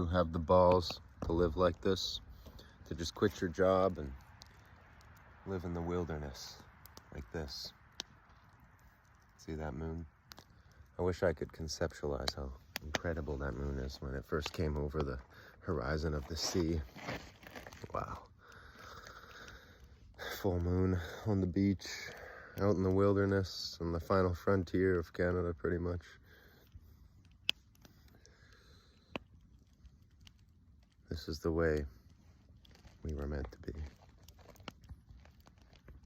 who have the balls to live like this, to just quit your job and live in the wilderness like this. See that moon? I wish I could conceptualize how incredible that moon is when it first came over the horizon of the sea. Wow. Full moon on the beach, out in the wilderness, on the final frontier of Canada, pretty much. This is the way we were meant to be.